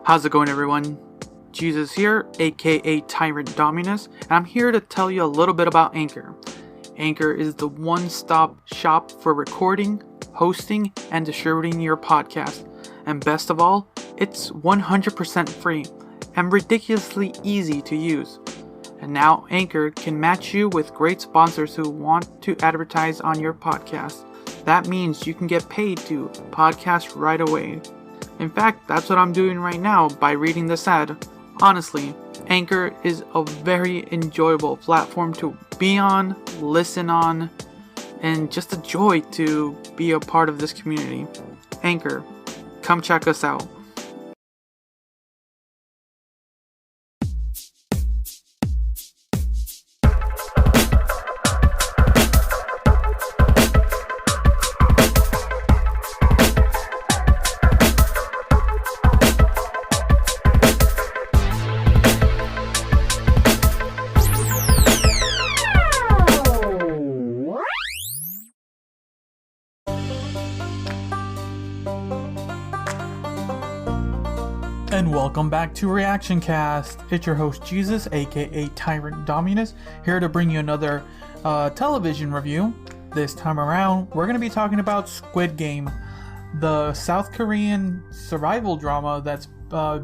How's it going, everyone? Jesus here, aka Tyrant Dominus, and I'm here to tell you a little bit about Anchor. Anchor is the one-stop shop for recording, hosting, and distributing your podcast. And best of all, it's 100% free and ridiculously easy to use. And now Anchor can match you with great sponsors who want to advertise on your podcast. That means you can get paid to podcast right away. In fact, that's what I'm doing right now by reading this ad. Honestly, Anchor is a very enjoyable platform to be on, listen on, and just a joy to be a part of this community. Anchor, come check us out. And welcome back to Reactioncast. It's your host Jesus, aka Tyrant Dominus, here to bring you another television review. This time around, we're going to be talking about Squid Game, the South Korean survival drama that's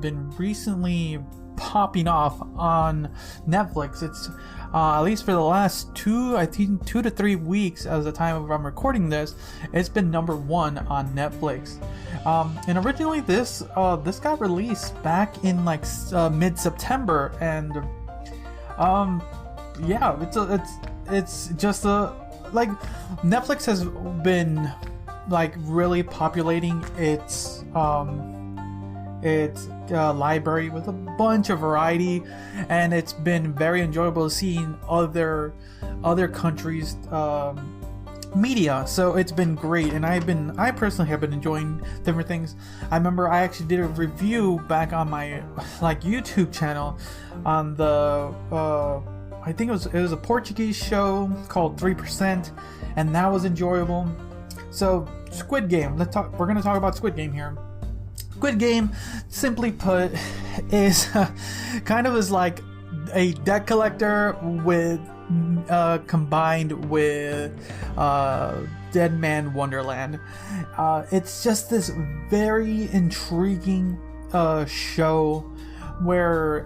been recently popping off on Netflix. It's at least for the last 2 to 3 weeks, as the time of I'm recording this, it's been number 1 on Netflix. And originally this got released back in like mid-September, and it's just like Netflix has been like really populating its library with a bunch of variety, and it's been very enjoyable seeing other countries' media. So it's been great, and I personally have been enjoying different things. I remember I actually did a review back on my YouTube channel on the I think it was a Portuguese show called 3%, and that was enjoyable. So Squid Game, we're going to talk about Squid Game here. Squid Game, simply put, is kind of is like a debt collector with combined with Dead Man Wonderland. It's just this very intriguing show where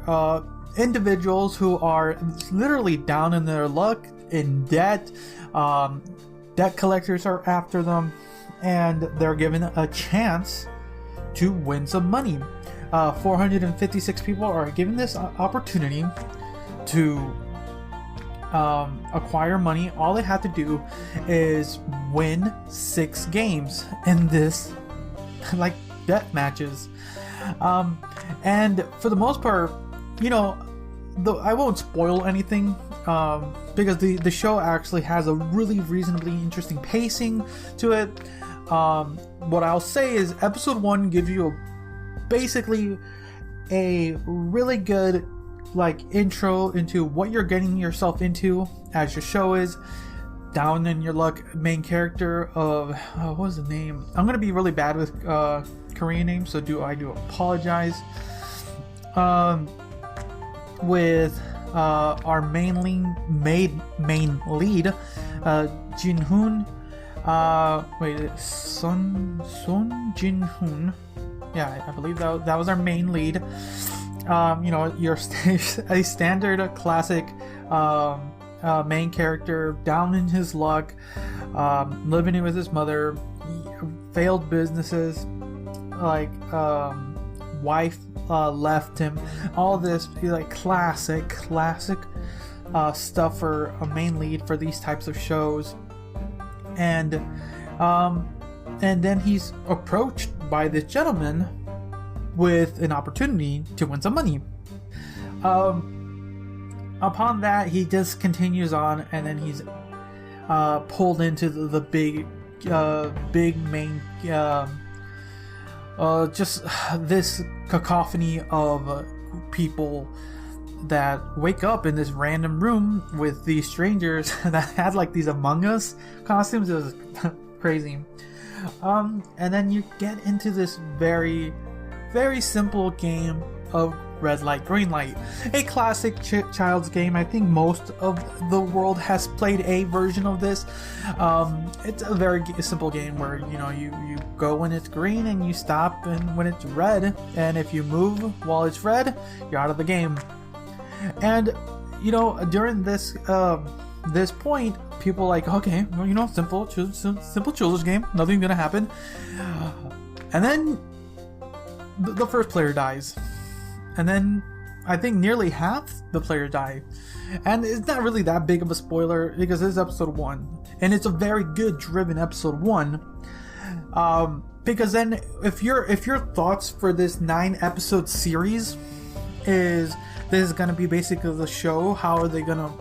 individuals who are literally down in their luck, in debt, debt collectors are after them, and they're given a chance to win some money. 456 people are given this opportunity to acquire money. All they have to do is win 6 games in this like death matches, and for the most part, I won't spoil anything, because the show actually has a really reasonably interesting pacing to it. What I'll say is episode 1 gives you basically a really good intro into what you're getting yourself into, as your show is down in your luck. Main character of what was the name? I'm gonna be really bad with Korean names, so I do apologize. With our main lead, Jin-hoon. Son Jin-hoon. Yeah, I believe that was our main lead. You're a standard classic main character, down in his luck, living with his mother, failed businesses, wife left him. All this classic stuff for a main lead for these types of shows. And then he's approached by this gentleman with an opportunity to win some money. Upon that, he just continues on, and then he's pulled into the big main, just this cacophony of people that wake up in this random room with these strangers that had these Among Us costumes. It was crazy. And then you get into this very very simple game of red light, green light. A classic child's game. I think most of the world has played a version of this. It's a very simple game where you go when it's green and you stop and when it's red, and if you move while it's red, you're out of the game. And during this this point, people like, okay, well, simple children's game, nothing's gonna happen. And then the first player dies. And then I think nearly half the players die. And it's not really that big of a spoiler because this is episode 1. And it's a very good driven episode 1. Because then if your thoughts for this 9-episode series is this is gonna be basically the show, how are they gonna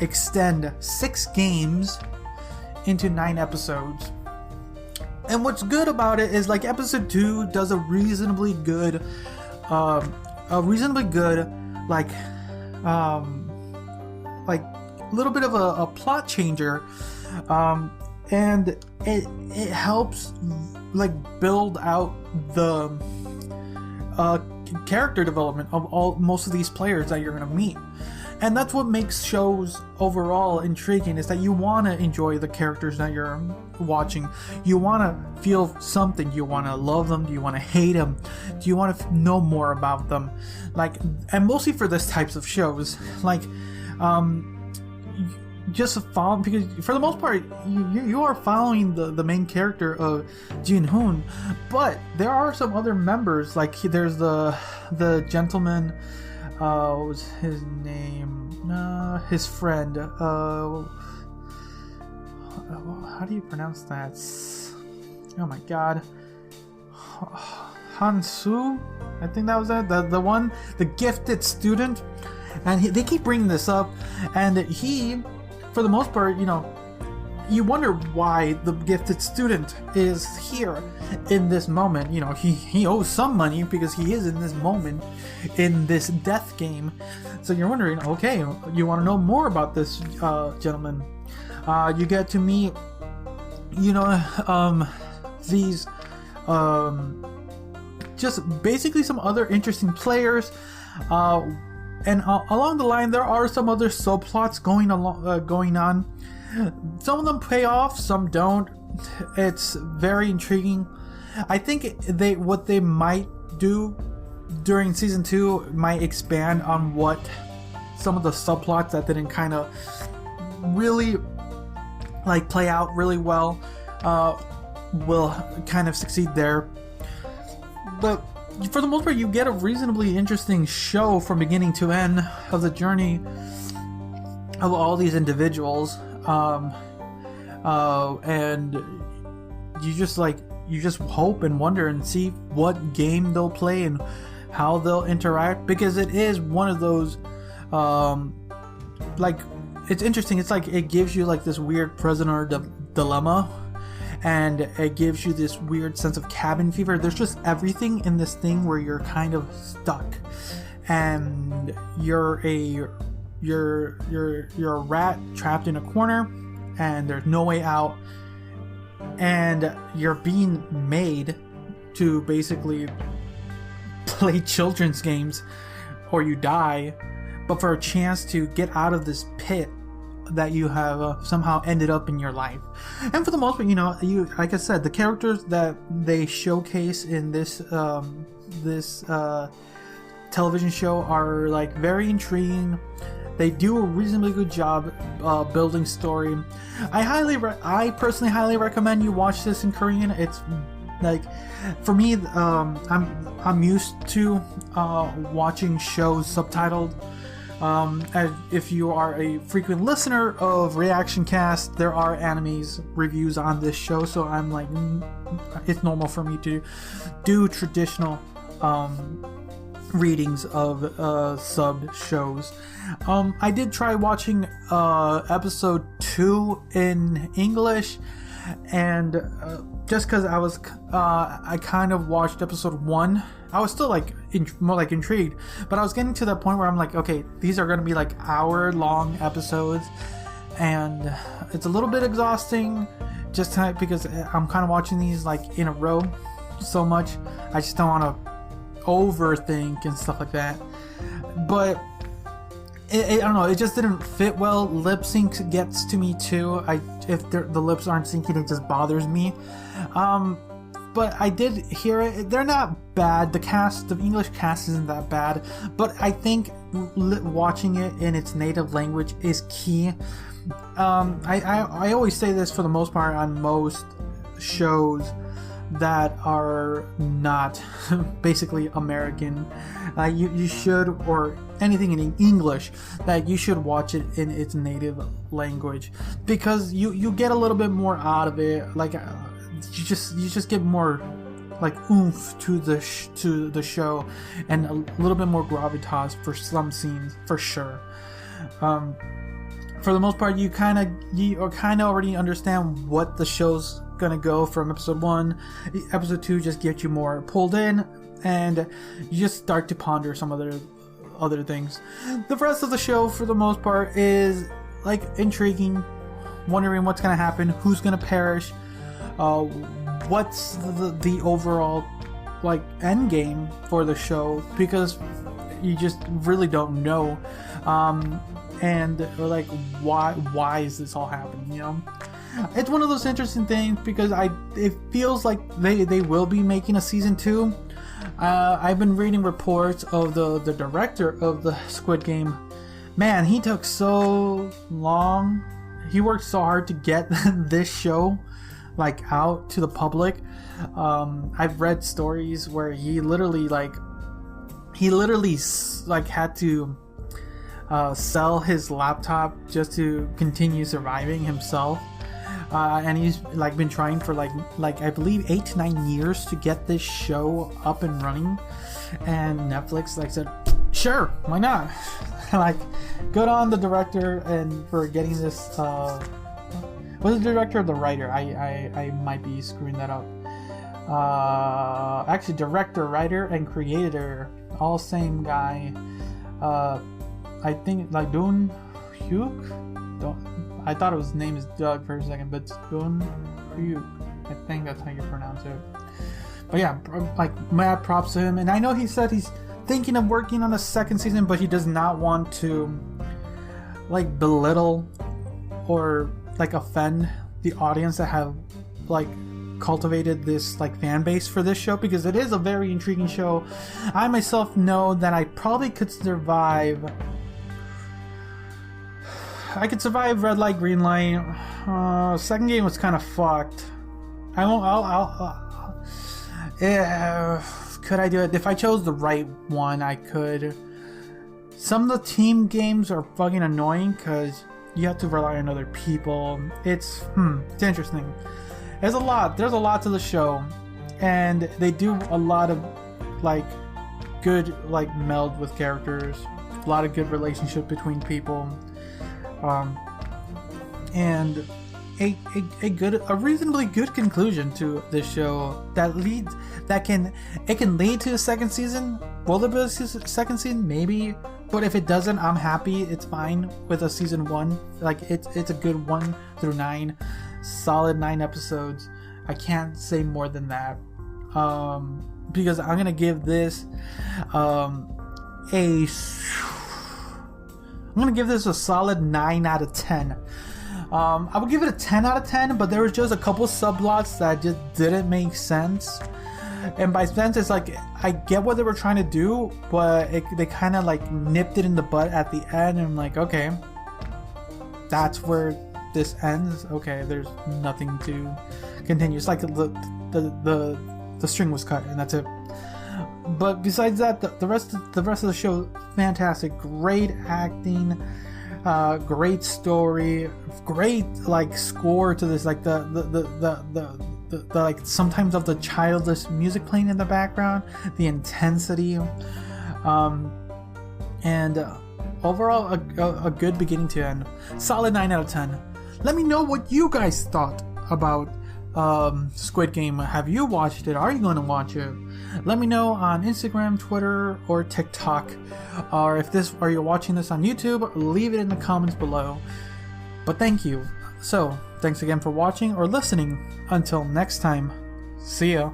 extend 6 games into 9 episodes? And what's good about it is episode 2 does a reasonably good little bit of a plot changer, and it helps build out the character development of most of these players that you're gonna meet. And that's what makes shows overall intriguing, is that you want to enjoy the characters that you're watching. You want to feel something. You want to love them. Do you want to hate them? Do you want to know more about them? And mostly for this types of shows, just follow, because for the most part, you are following the main character of Jin-hoon, but there are some other members. There's the gentleman. What was his name? His friend. How do you pronounce that? Oh my god. Hansu? I think that was it. The one, the gifted student. And they keep bringing this up. And he, for the most part, you wonder why the gifted student is here in this moment. He owes some money because he is in this moment in this death game. So you're wondering, okay, you want to know more about this gentleman. You get to meet, these, just basically some other interesting players. And along the line, there are some other subplots going on. Some of them pay off, some don't. It's very intriguing. I think what they might do during season 2 might expand on what some of the subplots that didn't kind of really play out really well will kind of succeed there. But for the most part, you get a reasonably interesting show from beginning to end of the journey of all these individuals. And you just hope and wonder and see what game they'll play and how they'll interact, because it is one of those it's interesting. It's it gives you this weird prisoner dilemma, and it gives you this weird sense of cabin fever. There's just everything in this thing where you're kind of stuck, and you're a rat trapped in a corner, and there's no way out, and you're being made to basically play children's games or you die, but for a chance to get out of this pit that you have somehow ended up in your life. And for the most part, you like I said, the characters that they showcase in this television show are very intriguing. They do a reasonably good job building story. I personally highly recommend you watch this in Korean. It's for me, I'm used to watching shows subtitled. If you are a frequent listener of Reactioncast, there are animes reviews on this show, so I'm it's normal for me to do traditional readings of subbed shows. I did try watching episode 2 in English, and just because I kind of watched episode 1, I was still more intrigued, but I was getting to that point where I'm okay, these are going to be hour-long episodes, and it's a little bit exhausting, just because I'm kind of watching these in a row. so much. I just don't want to overthink and stuff like that. But I don't know, it just didn't fit well. Lip sync gets to me too. If the lips aren't syncing, it just bothers me. But I did hear it. They're not bad. The English cast isn't that bad. But I think watching it in its native language is key. I always say this for the most part on most shows that are not basically American. You should, or anything in English, that you should watch it in its native language, because you get a little bit more out of it. Like you just get more like oomph to the show, and a little bit more gravitas for some scenes for sure. For the most part, you kind of already understand what the show's gonna go from episode 1. Episode 2 just gets you more pulled in, and you just start to ponder some other things. The rest of the show, for the most part, is like intriguing, wondering what's gonna happen, who's gonna perish, what's the overall like end game for the show, because you just really don't know. And like, why is this all happening, you know? It's one of those interesting things, because it feels like they will be making a season 2. I've been reading reports of the director of the Squid Game. Man, he took so long. He worked so hard to get this show like out to the public. I've read stories where he literally had to sell his laptop just to continue surviving himself. And he's like been trying for like I believe 8 to 9 years to get this show up and running, and Netflix like said, sure, why not? Like, good on the director and for getting this. Was it the director or the writer? I might be screwing that up. Actually, director, writer, and creator, all same guy. I think like Doon Hyuk. I thought his name is Doug for a second, but it's Doon Hyuk. I think that's how you pronounce it. But yeah, like, mad props to him. And I know he said he's thinking of working on a second season, but he does not want to like belittle or like offend the audience that have like cultivated this like fan base for this show, because it is a very intriguing show. I myself know that I probably could survive. I could survive red light, green light. Second game was kind of fucked. I won't. Could I do it? If I chose the right one, I could. Some of the team games are fucking annoying because you have to rely on other people. It's interesting. There's a lot to the show, and they do a lot of like good like meld with characters, a lot of good relationship between people, and a reasonably good conclusion to this show that can lead to a second season. Will there be a second season? Maybe. But if it doesn't, I'm happy. It's fine with a season 1. Like, it's a good 1 through 9, solid 9 episodes. I can't say more than that, because I'm gonna give this I'm gonna give this a solid 9 out of 10. I would give it a 10 out of 10, but there was just a couple subplots that just didn't make sense. And by sense, it's like, I get what they were trying to do, but they kind of like nipped it in the butt at the end, and I'm like, okay, that's where this ends. Okay, there's nothing to continue. It's like the string was cut, and that's it. But besides that, the rest of the show, fantastic. Great acting, great story, great like score to this. Like the like sometimes of the childish music playing in the background, the intensity, and overall a good beginning to end. Solid 9 out of 10. Let me know what you guys thought about Squid Game. Have you watched it? Are you going to watch it? Let me know on Instagram, Twitter, or TikTok. Or if you're watching this on YouTube, leave it in the comments below. But thank you. So, thanks again for watching or listening. Until next time, see ya.